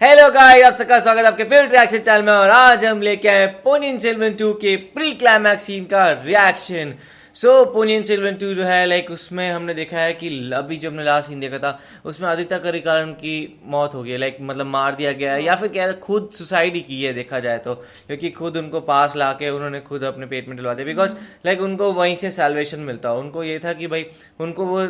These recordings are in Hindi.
हेलो गाइस, आप सबका स्वागत है आपके फेवरेट रिएक्शन चैनल में। और आज हम लेके आए पोनियन सेल्वन 2 के प्री क्लाइमैक्स सीन का रिएक्शन। पोनियन सेल्वन 2 जो है लाइक उसमें हमने देखा है कि अभी जो हमने लास्ट सीन देखा था उसमें आदित्य करिकालन की मौत हो गई है, लाइक मतलब मार दिया गया है या फिर क्या खुद सुसाइड ही की है देखा जाए तो, क्योंकि खुद उनको पास लाके उन्होंने खुद अपने पेट में डलवा दिया। बिकॉज लाइक उनको वहीं से सैल्वेशन मिलता, उनको ये था कि भाई उनको वो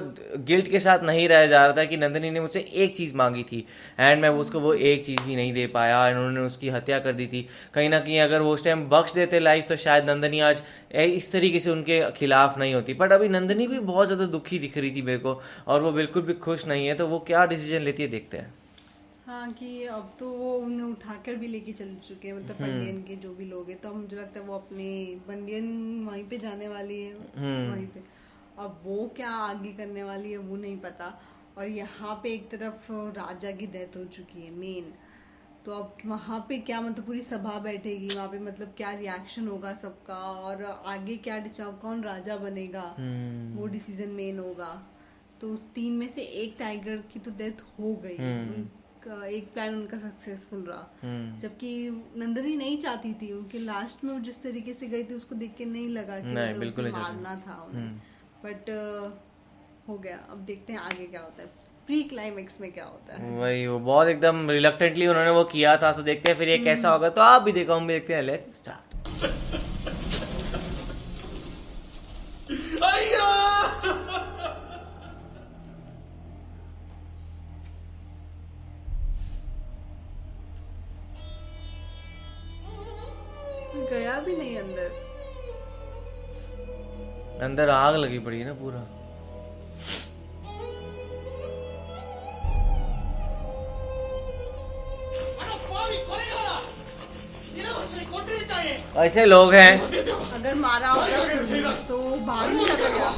गिल्ट के साथ नहीं रह जा रहा था कि नंदिनी ने मुझसे एक चीज़ मांगी थी एंड मैं उसको वो एक चीज़ भी नहीं दे पाया एंड उन्होंने उसकी हत्या कर दी थी। कहीं ना कहीं अगर वो उस टाइम बख्श देते लाइफ तो शायद नंदिनी आज इस तरीके से उनके खिलाफ नहीं होती। बट अभी नंदिनी भी बहुत ज़्यादा दुखी दिख रही थी मेरे को और वो बिल्कुल भी खुश नहीं है, तो वो क्या डिसीजन लेती है देखते हैं। हाँ कि अब तो वो उन्हें उठाकर भी लेके चल चुके हैं, मतलब बंडियन के जो भी लोग हैं, तो मुझे लगता है वो अपने बंडियन वहीं पे जाने वाली है वहीं पे। अब वो क्या आगे करने वाली है वो नहीं पता। और यहाँ पे एक तरफ राजा की डेथ हो चुकी है मेन, तो अब वहाँ पे क्या मतलब पूरी सभा बैठेगी वहाँ पे, मतलब क्या रिएक्शन होगा सबका और आगे क्या कौन राजा बनेगा वो डिसीजन मेन होगा। तो उस तीन में से एक टाइगर की तो डेथ हो गई, एक प्लान उनका सक्सेसफुल रहा, जबकि नंदिनी नहीं चाहती थी। उनके लास्ट में वो जिस तरीके से गई थी उसको देख के नहीं लगा कि नहीं, मतलब बिल्कुल उसे नहीं मारना था उन्हें, बट हो गया। अब देखते हैं आगे क्या होता है, प्री क्लाइमेक्स में क्या होता है। वही वो बहुत एकदम रिलक्टेंटली उन्होंने वो किया था, तो देखते हैं फिर ये कैसा होगा। तो आप भी देखो, हम भी देखते हैं। Let's start. गया भी नहीं अंदर, अंदर आग लगी पड़ी है ना पूरा। ऐसे लोग हैं। अगर मारा होता तो भाग नहीं सकता।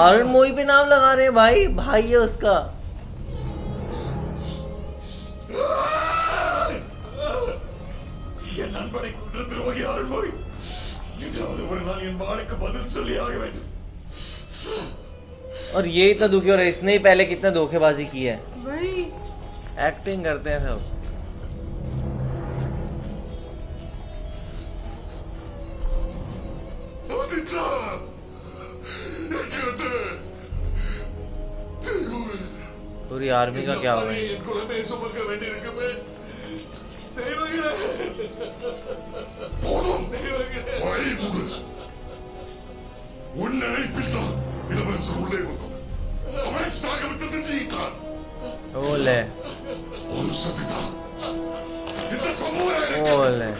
अरुण मोही पे नाम लगा रहे हैं भाई, भाई है उसका। என் நண்பனை கொன்று துரோகி அருள்மொழி என்றாவது ஒரு நாள் என் வாளுக்கு பதில் சொல்லி ஆக வேண்டும்। और ये इतना दुखी हो रहा है, इसने ही पहले कितना धोखेबाजी की है। वही एक्टिंग करते हैं सब। ஆதித்யா पूरी आर्मी का क्या होगा। என் குழந்தையை சுமக்க வேண்டியிருக்குமே போதும் உன் நினைப்பில் தான் இளவரசர் உள்ளே வந்தது, அவரை சாகவிட்டது நீதான்। ओले ஒரு சதிதான் இந்த சமூக ओले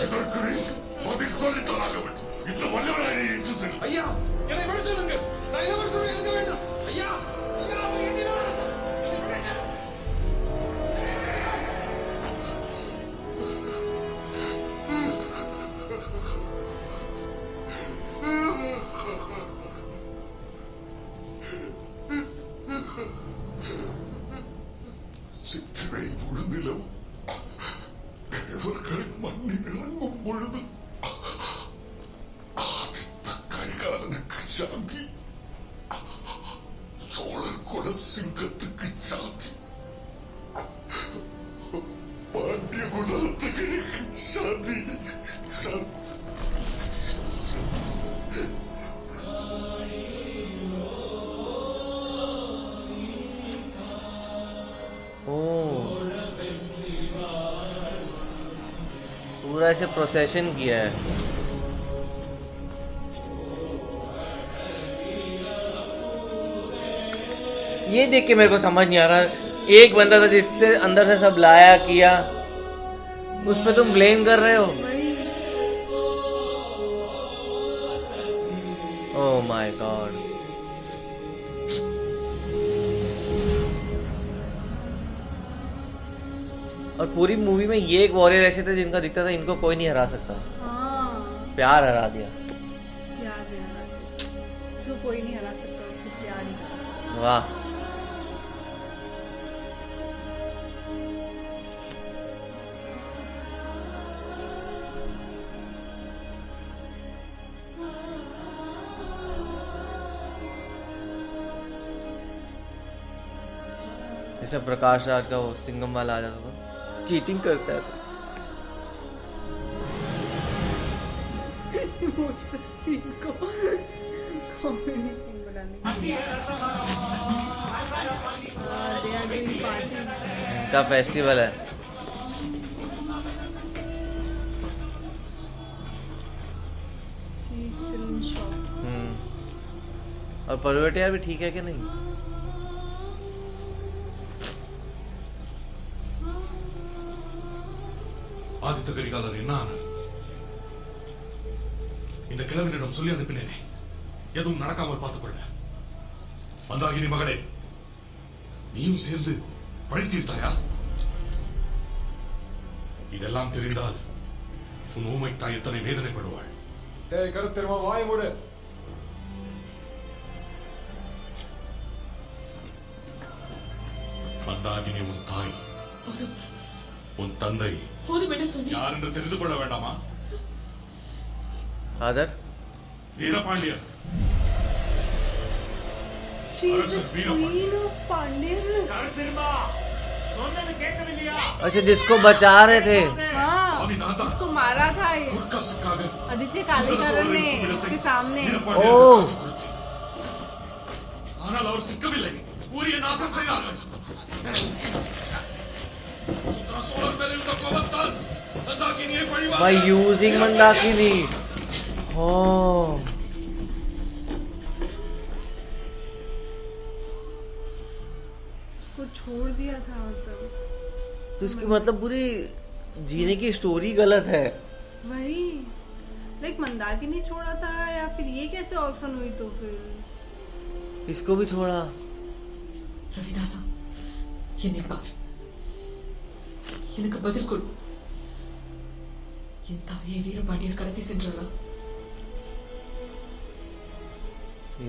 இதற்கு நீ பதில் சொல்லித்தான் வேண்டும்। இந்த வல்லவரை இட்டு செல்। ஐயா என்னை விட சொல்லுங்க, நான் இளவரசரை இருக்க வேண்டும்। ஐயா ஐயா அவர் என் இளவரசர், என்னை விடுங்க। சித்திரை முழுநிலம் தேவர்கள் மண்ணில் இறங்கும் பொழுது ஆதித்த கரிகாலனுக்கு சாந்தி, சோழர் குல சிங்கத்துக்கு சாந்தி, பாண்டிய குலத்துக்கு சாந்தி சாந்தி। ओ पूरा ऐसे प्रोसेशन किया है। ये देख के मेरे को समझ नहीं आ रहा, एक बंदा था जिसने अंदर से सब लाया किया, उस पे तुम ब्लेम कर रहे हो। Oh my God. और पूरी मूवी में ये एक वॉरियर ऐसे थे जिनका दिखता था इनको कोई नहीं हरा सकता। हाँ प्यार हरा दिया। प्यार भी हरा सकता, उसको कोई नहीं हरा सकता, उसको प्यार ही हरा सकता। वाह। इसमें प्रकाश राज का वो सिंघम वाला आ जाता था, चीटिंग करता है तो। इमोशनल सीन को कॉमेडी सीन बनाने के लिए they are doing party. इनका फेस्टिवल है। She is still in shock. और परवटिया भी ठीक है कि नहीं? ஆதித்த கரிகாலர் என்ன ஆனார்? இந்த கிழவனிடம் சொல்லி அனுப்பினேனே, எதுவும் நடக்காமல் பார்த்துக்கொள்ள. மந்தாகினி மகளே, நீயும் சேர்ந்து பழி தீர்த்தாயா? இதெல்லாம் தெரிந்தால் உன் ஊமை தாய் எத்தனை வேதனைப்படுவாள். டேய் கருத்தெருமா வாய் மூடு. மந்தாகினி உன் தாய், உன் தந்தை யார் என்று தெரிந்து கொள்ள வேண்டாமா? Author Veerapandiyar. She is the அரசர் வீரபாண்டியர். queen of Pandian. अच्छा, जिसको बचा रहे थे। हाँ, ஆதிநாதா, उसको मारा था ये முற்காசுக்காக आदित्य कालेकरण ने उसके सामने. வீரபாண்டியர் ஓ. காத்துக் கொடுத்தேன். ஆனால் அவர் சிக்கவில்லை, ஊரிய நாசம் செய்தார்கள். சுந்தர சோழர் மேல் இருந்த கோபத்தால் மந்தாகினியை பழிவாங்க. By using Mandakini. Oh, उसको छोड़ दिया था मतलब. तो इसकी मतलब पूरी जीने की स्टोरी गलत है। वही लाइक मंदाकिनी छोड़ा था या फिर ये कैसे ऑर्फन हुई तो फिर इसको भी छोड़ा। ரவிதாசா, என்னை பார், எனக்கு பதில் கொடு. என் தாயை வீரபாண்டியர் கடத்தி சென்றாரா?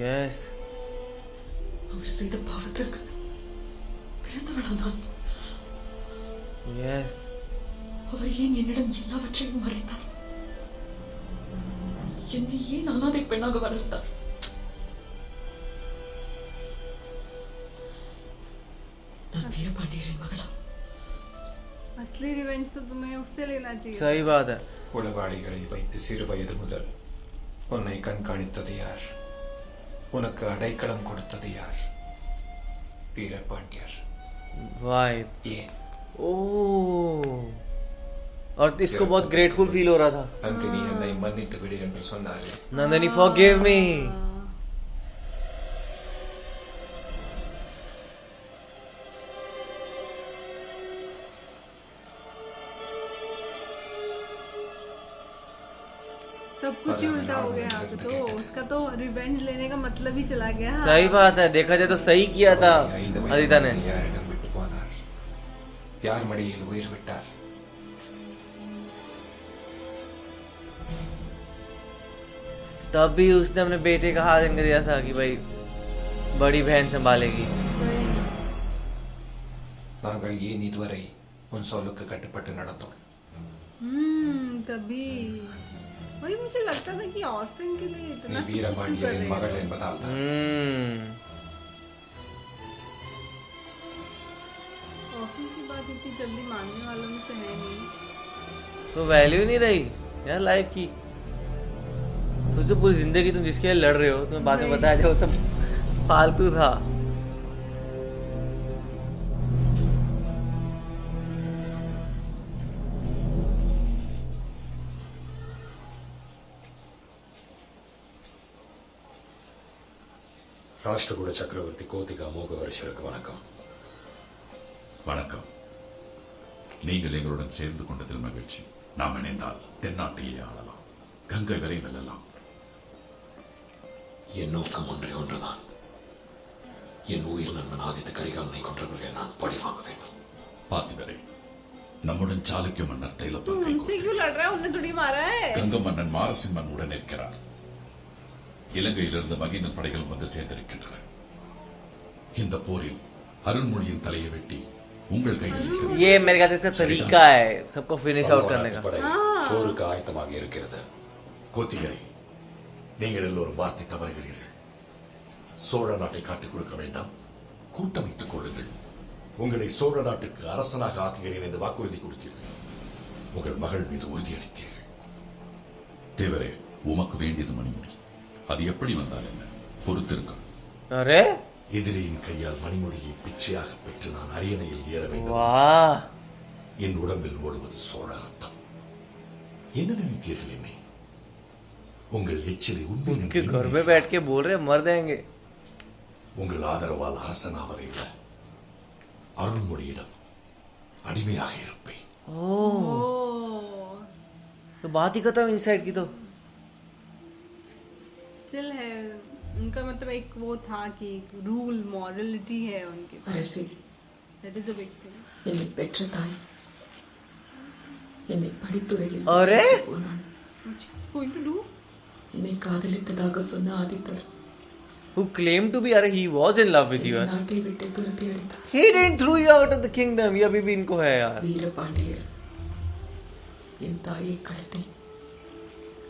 यस, அவர் செய்த பாவத்திற்கு பிறந்தவளா நான்? यस। அவர் ஏன் என்னிடம் எல்லாவற்றையும் மறைத்தார்? என்னை ஏன் அனாதை பெண்ணாக வளர்த்தார்? நான் வீரபாண்டியரின் மகளா? असली रिवेंज तो तुम्हें उससे लेना चाहिए. सही बात है। உளவாளிகளை வைத்து சிறு வயது முதல் உன்னை கண்காணித்தது யார்? உனக்கு அடைக்கலம் கொடுத்தது யார்? வீரபாண்டியர். वाइब। ஏன்? ओह, और इसको बहुत ग्रेटफुल फील हो रहा था। நந்தினி என்னை மன்னித்து விடு என்று சொன்னாரே. Nandini forgive me। सब कुछ ही उल्टा हो गया यहाँ पे तो. उसका तो रिवेंज लेने का मतलब ही चला गया. सही बात है, देखा जाए तो सही किया था அவரை 5 வயது अदिता ने। யாரிடம் விட்டு போனார்? யார் மடியில் உயிர் விட்டார்? तब भी उसने अपने बेटे का हाथ इनके दिया था कि भाई बड़ी बहन संभालेगी। நாங்கள் ஏன் இதுவரை உன் சொல்லுக்கு கட்டுப்பட்டு நடந்தோம்? तभी वही मुझे लगता था कि ऑर्फन के लिए நீ इतना सब कुछ कर வீரபாண்டியரின் रहे மகள் हैं. என்பதால் தான். ऑर्फन की बात इतनी जल्दी मानने वालों में से है नहीं. तो वैल्यू नहीं रही यार लाइफ की। सोचो पूरी जिंदगी तुम जिसके लिए लड़ रहे हो, तुम्हें बाद में वही। बताया जाए वो सब फालतू था। ராஷ்டிரகூட சக்கரவர்த்தி கோதிகா மோகவர்ஷருக்கு வணக்கம். வணக்கம். நீங்கள் எங்களுடன் சேர்ந்து கொண்டதில் மகிழ்ச்சி. நாம் இணைந்தால் தென்னாட்டையே ஆளலாம், கங்கை வரை வெல்லலாம். என் நோக்கம் ஒன்றே ஒன்றுதான். என் உயிர் நண்பன் ஆதித்த கரிகாலனை கொன்றவர்களை நான் பழி வாங்க வேண்டும். பார்த்திபரே, நம்முடன் சாளுக்கிய மன்னர் तू தைலப்பன் उनसे क्यों लड़ रहा है? उन्हें थोड़ी मारा है. கங்க மன்னன் மாரசிம்மன் உடன் இருக்கிறார். இலங்கையிலிருந்து மகிந்தன் படைகள் வந்து சேர்ந்திருக்கின்றன. இந்த போரில் அருண்மொழியின் தலையை வெட்டி உங்கள் கைகளில் ये मेरे ख्याल से इसका तरीका है सबको फिनिश आउट करने का। படை போருக்கு ஆயத்தமாக இருக்கிறது. கோத்திகரை, நீங்கள் எல்லோரும் வார்த்தை தவறுகிறீர்கள். சோழ நாட்டை காட்டிக் கொடுக்க வேண்டாம், கூட்டமைத்துக் கொள்ளுங்கள். உங்களை சோழ நாட்டுக்கு அரசனாக ஆக்குகிறேன் என்று வாக்குறுதி கொடுத்தீர்கள். உங்கள் மகள் மீது உறுதியளித்தீர்கள். தேவரே, உமக்கு வேண்டியது மணிமுடி. அது எப்படி வந்தால் என்ன? பொறுத்திருங்கள். अरे எதிரியின் கையால் மணிமுடியை பிச்சையாக பெற்று நான் அரியணையில் ஏற வேண்டும். वाह, என் உடம்பில் ஓடுவது சோழ ரத்தம். என்ன நினைத்தீர்கள் என்னை? உங்கள் எச்சிலை உண்மை के நம்பி घर में बैठ के बोल रहे मर देंगे. உங்கள் ஆதரவால் அரசனாவதை விட அருள்மொழியிடம் அடிமையாக இருப்பேன். ओह तो बात ही खत्म इनसाइड की तो. स्टिल है उनका, मतलब एक वो था कि रूल मॉरलिटी है उनके पास. அரசி, that is a big thing. என்னை பெற்ற தாய் என்னை படித்துறையில் अरे போனான். What she's going to do? என்னை காதலித்ததாக சொன்ன Adithar who claimed to be, अरे he was in love with you. என்னை நாட்டை விட்டு துரத்தி அடித்தார். He didn't throw you out of the kingdom. ये अभी भी इनको है यार. வீரபாண்டியர் என் தாயை கடத்தி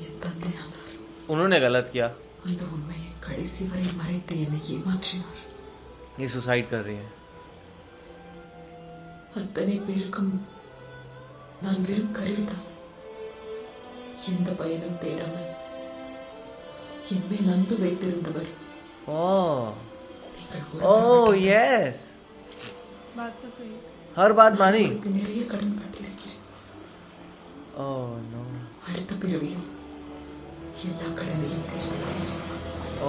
என் தந்தையானார். उन्होंने गलत किया. அந்த உண்மையை கடைசி வரை மறைத்து என்னை ஏமாற்றினார். ये सुसाइड कर रही है. அத்தனை பேருக்கும் நான் வெறும் கருவிதான். எந்த பயனும் தேடாமல் என் மேல் அன்பு வைத்திருந்தவர் Oh, நீங்கள் ஒரு oh yes. बात तो सही है. हर बात मानी. அவருக்கு நிறைய கடன் பட்டிருக்கிறேன். Oh no. அடுத்த பிறவியில் எல்லா கடனையும் தீர்த்து விடுகிறேன்.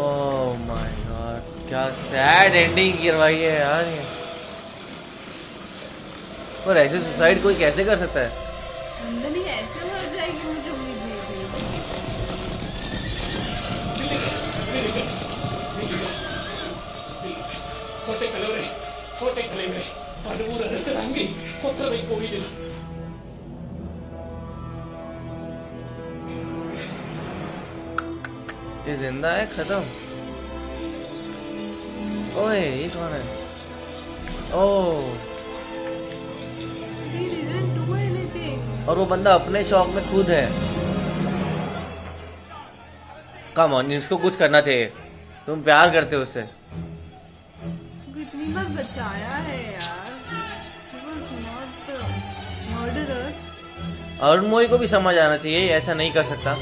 Oh my god. क्या सैड एंडिंग करवाई है यार ये. और ऐसे सुसाइड कोई कैसे कर सकता है? नंदनी ऐसे मर जाएगी, मुझे उम्मीद नहीं थी. கோட்டை தலைவரே, கோட்டை தலைவரே, பழுவூர் அரசர் அங்கே கொற்றவை கோயிலில். ये जिंदा है खत्म. ओए ये कौन है? ओह, He didn't do anything. और वो बंदा अपने शौक में खुद है. कम ऑन, इसको कुछ करना चाहिए. तुम प्यार करते हो उससे. कितनी बार बचाया है यार. He was not the murderer. Arun मोही को भी समझ आना चाहिए, ऐसा नहीं कर सकता.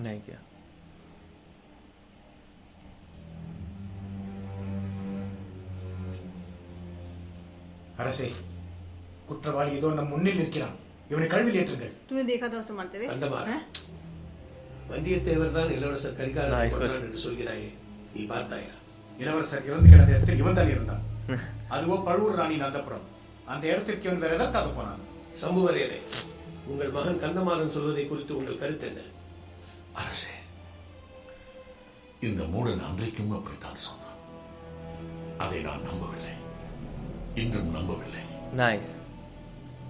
नहीं किया. அரசே, குற்றவாளி இதோ நம் முன்னில் நிற்கிறான். இவனை கழுவில் ஏற்றுங்கள். तूने देखा था उसे मारते हुए? வந்தமார், हैं? வந்தியத்தேவர் தான் இளவரசர் கரிகாலனை Nice கொன்றான் question. என்று சொல்கிறாயே, நீ பார்த்தாயா? இளவரசர் இறந்து கிடந்த இடத்தில் இவன் தான் இருந்தான். அதுவோ பழுவூர் ராணியின் அந்தப்புறம். அந்த இடத்திற்கு இவன் வேற எதற்காக போனான்? சம்புவரையரே, உங்கள் மகன் கந்தமாறன் சொல்வதை குறித்து உங்கள் கருத்து என்ன? அரசே, இந்த மூடன் அன்றைக்கும் அப்படித்தான் சொன்னான். அதை நான் நம்பவில்லை, இன்றும் நம்பவில்லை. नाइस.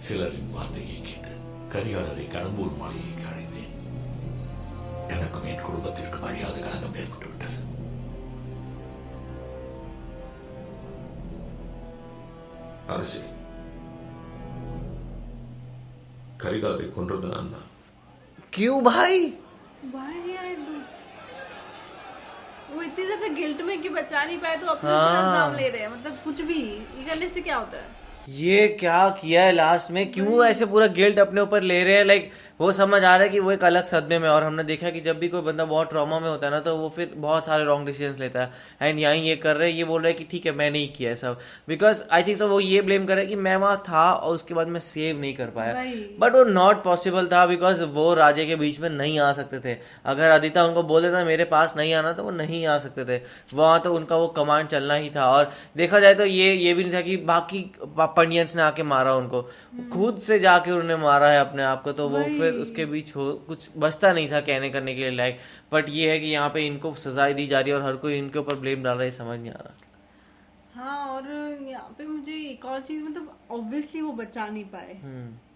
சிலரின் வார்த்தையை கேட்டு கரிகாலரை கடம்பூர் மாளிகைக்கு அழைத்தேன். எனக்கும் என் குடும்பத்திற்கு மரியாதை கலகம் ஏற்பட்டு விட்டது. அரசே, கரிகாலரை கொன்றது நான் தான். क्यों भाई? Why did I do? वो इतनी ज्यादा गिल्ट में कि बचा नहीं पाए तो अपने हाँ. ऊपर इल्जाम ले रहे हैं. मतलब कुछ भी ये करने से क्या होता है? ये क्या किया है लास्ट में? क्यों ऐसे पूरा गिल्ट अपने ऊपर ले रहे हैं? लाइक वो समझ आ रहा है कि वो एक अलग सदमे में. और हमने देखा कि जब भी कोई बंदा बहुत ट्रॉमा में होता है ना, तो वो फिर बहुत सारे रॉन्ग डिसीजंस लेता है. एंड यहाँ ये कर रहे हैं, ये बोल रहे हैं कि ठीक है मैं नहीं किया है सब. बिकॉज आई थिंक सो वो ये ब्लेम कर रहे हैं कि मैं वहाँ था और उसके बाद मैं सेव नहीं कर पाया. वही. बट वो नॉट पॉसिबल था, बिकॉज वो राजे के बीच में नहीं आ सकते थे. अगर आदित्य उनको बोल देता मेरे पास नहीं आना, तो वो नहीं आ सकते थे. वहाँ तो उनका वो कमांड चलना ही था. और देखा जाए तो ये भी नहीं था कि बाकी पंडियंस ने आके मारा उनको. खुद से जाके उन्होंने मारा है अपने आप को. तो वो वही. फिर उसके बीच कुछ बचता नहीं था कहने करने के लिए लायक. बट ये है कि यहाँ पे इनको सजाएं दी जा रही है और हर कोई इनके ऊपर ब्लेम डाल रहा है, समझ नहीं आ रहा. हाँ, और यहाँ पे मुझे एक और चीज, मतलब ऑब्वियसली वो बचा नहीं पाए,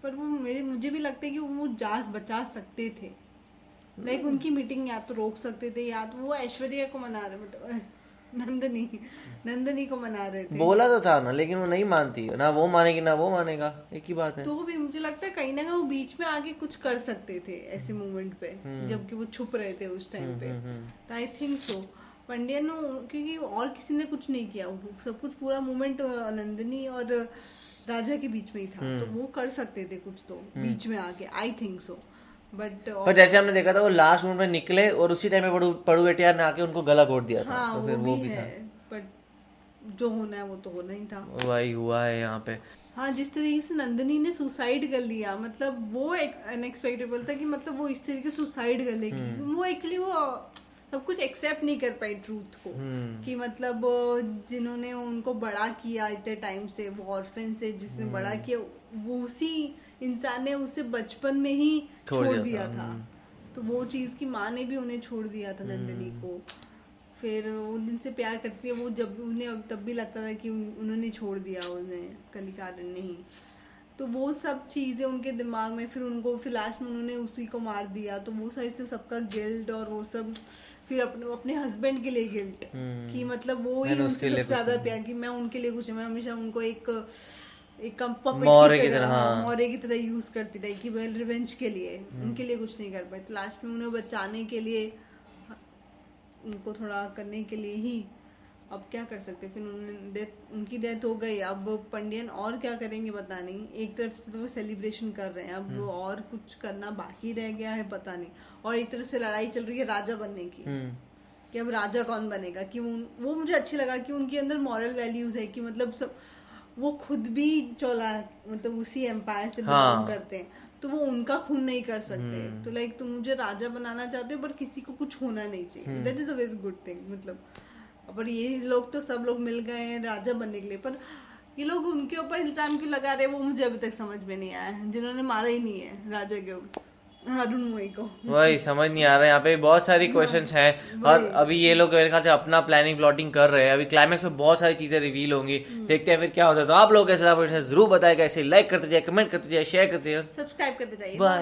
पर वो मुझे भी लगता है कि वो बचा सकते थे। लाइक उनकी मीटिंग या तो रोक सकते थे, या तो वो ऐश्वर्या को मना रहे, मतलब नंदनी को मना रहे थे। बोला तो था ना, लेकिन वो नहीं मानती, ना वो मानेगी ना वो मानेगा, एक ही बात है। तो भी मुझे लगता है कहीं ना कहीं वो बीच में आके कुछ कर सकते थे ऐसे मोमेंट पे, जबकि वो छुप रहे थे उस टाइम पे। तो आई थिंक सो पंड्यन, क्योंकि और किसी ने कुछ नहीं किया, सब कुछ पूरा मूवमेंट नंदिनी और राजा के बीच में ही था, तो वो कर सकते थे कुछ तो बीच में आके, आई थिंक सो। बट पर जैसे हमने देखा था वो लास्ट मोमेंट में निकले और उसी टाइम पे पड़ू बेटियार ने आके उनको गला घोट दिया था। हाँ, तो फिर वो भी था, बट जो होना है वो तो होना ही था, वही हुआ है यहाँ पे। हाँ, जिस तरीके से नंदिनी ने सुसाइड कर लिया, मतलब वो एक अनएक्सपेक्टेबल था कि मतलब वो इस तरीके से सुसाइड कर लेगी। वो एक्चुअली वो सब कुछ एक्सेप्ट नहीं कर पाई ट्रूथ को, कि मतलब जिन्होंने उनको बड़ा किया इतने टाइम से, वो ऑर्फन से जिसने बड़ा किया, वो उसी इंसान ने उसे बचपन में ही छोड़ दिया था। तो वो चीज की माँ ने भी उन्हें छोड़ दिया था नंदिनी को। फिर उनसे प्यार करती है वो, जब उन्हें तब भी लगता था कि उन्होंने छोड़ दिया उन्हें, कलिकारण नहीं। तो वो सब चीजें उनके दिमाग में, फिर उनको फिर लास्ट में उन्होंने उसी को मार दिया, तो वो साइड से सबका गिल्ट और वो सब, फिर अपने हस्बैंड के लिए गिल्ट, कि मतलब वो ही उनसे सबसे ज्यादा प्यार, कि मैं उनके लिए कुछ, मैं हमेशा उनको एक मौरे की तरह यूज करती रही, कि मैं रिवेंज के लिए उनके लिए कुछ नहीं कर पाई। तो लास्ट में उन्हें बचाने के लिए, उनको थोड़ा करने के लिए ही, अब क्या कर सकते। फिर उनकी डेथ हो गई, अब पंड्यन और क्या करेंगे पता नहीं। एक तरफ से तो वो सेलिब्रेशन कर रहे हैं, अब वो और कुछ करना बाकी रह गया है पता नहीं। और एक तरफ से लड़ाई चल रही है राजा बनने की, कि अब राजा कौन बनेगा। कि वो मुझे अच्छी लगा कि उनके अंदर मॉरल वैल्यूज है, कि मतलब सब वो खुद भी चौला, मतलब उसी एम्पायर से बिलोंग करते हैं, तो वो उनका खून नहीं कर सकते। तो लाइक तुम मुझे राजा बनाना चाहते हो, पर किसी को कुछ होना नहीं चाहिए, that is a very good thing. मतलब पर ये लोग तो सब लोग मिल गए हैं राजा बनने के लिए, पर ये लोग उनके ऊपर इल्जाम क्यों लगा रहे हैं, वो मुझे अभी तक समझ में नहीं आया, जिन्होंने मारा ही नहीं है राजा के ऊपर अरुण मोई को। वही समझ नहीं आ रहा है, यहाँ पे बहुत सारी क्वेश्चंस हैं। और अभी ये लोग मेरे ख्याल से अपना प्लानिंग प्लॉटिंग कर रहे हैं। अभी क्लाइमैक्स में बहुत सारी चीजें रिवील होंगी, देखते हैं फिर क्या होता है। तो आप लोग कैसे जरूर बताएगा, ऐसे लाइक करते जाए, कमेंट करते जाए, शेयर करते जाए, सब्सक्राइब करते जाइए। बाय।